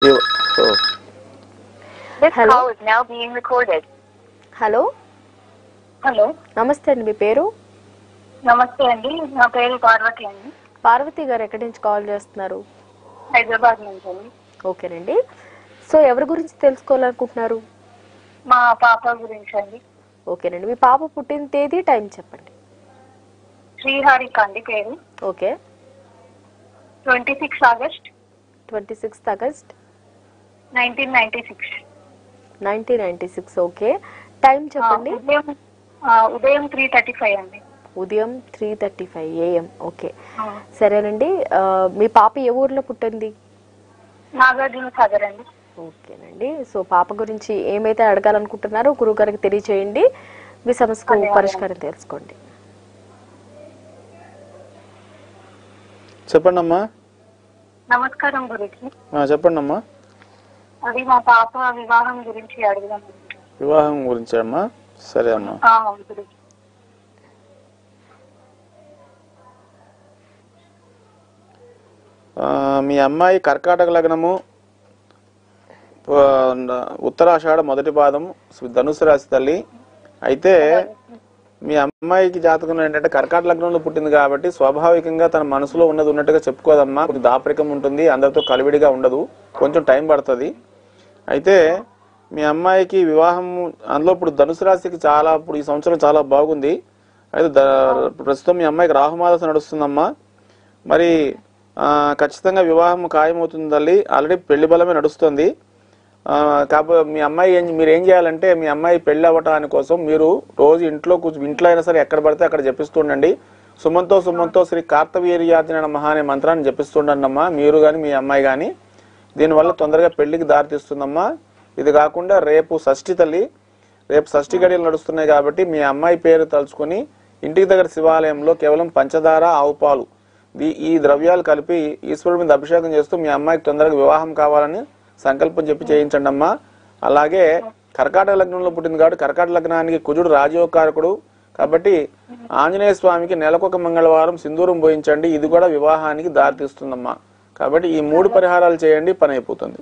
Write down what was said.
Hello hello hello నమస్తే అండి, మీ పేరు? నమస్తే అండి, నా పేరు పార్వతి అండి. పార్వతి గారు ఎక్కడి నుంచి కాల్ చేస్తున్నారు? హైదరాబాద్ నుంచి అండి. ఓకేనండి. సో ఎవరి గురించి తెలుసుకోవాలనుకుంటున్నారు? మా పాప గురించి అండి. ఓకేనండి, మీ పాప పుట్టిన తేదీ, టైం చెప్పండి. శ్రీహారిక అండి పేరు. Okay. 26 August 26 August 1996. 1996. Okay, time చెప్పండి. ఉదయం 3:35 అండి. ఉదయం 3:35 AM. ఓకే, సరేనండి. మీ పాప ఏ ఊర్లో పుట్టింది? నాగార్జున సాగర్ అండి. ఓకేనండి. సో పాప గురించి ఏమైతే అడగాలనుకుంటున్నారో గురువు గారికి తెలియచేయండి, మీ సమస్యకు పరిష్కారం తెలుసుకోండి. చెప్పండి అమ్మా. నమస్కారం గురించి. చెప్పండి అమ్మా. అది మా పాప వివాహం గురించి అడుగుదాం. వివాహం గురించి అమ్మా? సరే అమ్మా. గురించి మీ అమ్మాయి కర్కాటక లగ్నము, ఉత్తరాషాఢ మొదటి పాదం, ధనుసు రాశి తల్లి. అయితే మీ అమ్మాయికి జాతకంలో ఏంటంటే కర్కాటక లగ్నంలో పుట్టింది కాబట్టి స్వాభావికంగా తన మనసులో ఉన్నది ఉన్నట్టుగా చెప్పుకోదమ్మా. కొంచెం దాపరికం ఉంటుంది, అందరితో కలివిడిగా ఉండదు, కొంచెం టైం పడుతుంది. అయితే మీ అమ్మాయికి వివాహం, అందులో ఇప్పుడు ధనుసు రాశికి చాలా, ఇప్పుడు ఈ సంవత్సరం చాలా బాగుంది. అయితే ప్రస్తుతం మీ అమ్మాయికి రాహుమాదశ నడుస్తుందమ్మా. మరి ఖచ్చితంగా వివాహం ఖాయమవుతుంది తల్లి. ఆల్రెడీ పెళ్లి బలమే నడుస్తుంది. కాకపోతే మీ అమ్మాయి మీరు ఏం చేయాలంటే, మీ అమ్మాయి పెళ్లి అవ్వటానికి కోసం మీరు రోజు ఇంట్లో అయినా సరే ఎక్కడ పడితే అక్కడ జపిస్తుండండి. సుమంతో శ్రీ కార్తవీర్యార్జున నమః అనే మంత్రాన్ని జపిస్తుండండి అమ్మా, మీరు కానీ మీ అమ్మాయి కానీ. దీనివల్ల తొందరగా పెళ్లికి దారితీస్తుందమ్మా. ఇది కాకుండా రేపు షష్ఠి తల్లి, రేపు షష్ఠి గడియలు నడుస్తున్నాయి కాబట్టి మీ అమ్మాయి పేరు తలుచుకుని ఇంటికి దగ్గర శివాలయంలో కేవలం పంచదార, ఆవు పాలు, ఈ ద్రవ్యాలు కలిపి ఈశ్వరుడి మీద అభిషేకం చేస్తూ మీ అమ్మాయికి తొందరగా వివాహం కావాలని సంకల్పం చెప్పి చేయించండి అమ్మా. అలాగే కర్కాటక లగ్నంలో పుట్టింది కాబట్టి కర్కాటక లగ్నానికి కుజుడు రాజయోగకారకుడు కాబట్టి ఆంజనేయ స్వామికి నెలకొక మంగళవారం సింధూరం పోయించండి. ఇది కూడా వివాహానికి దారితీస్తుందమ్మా. కాబట్టి ఈ 3 పరిహారాలు చేయండి, పని అయిపోతుంది.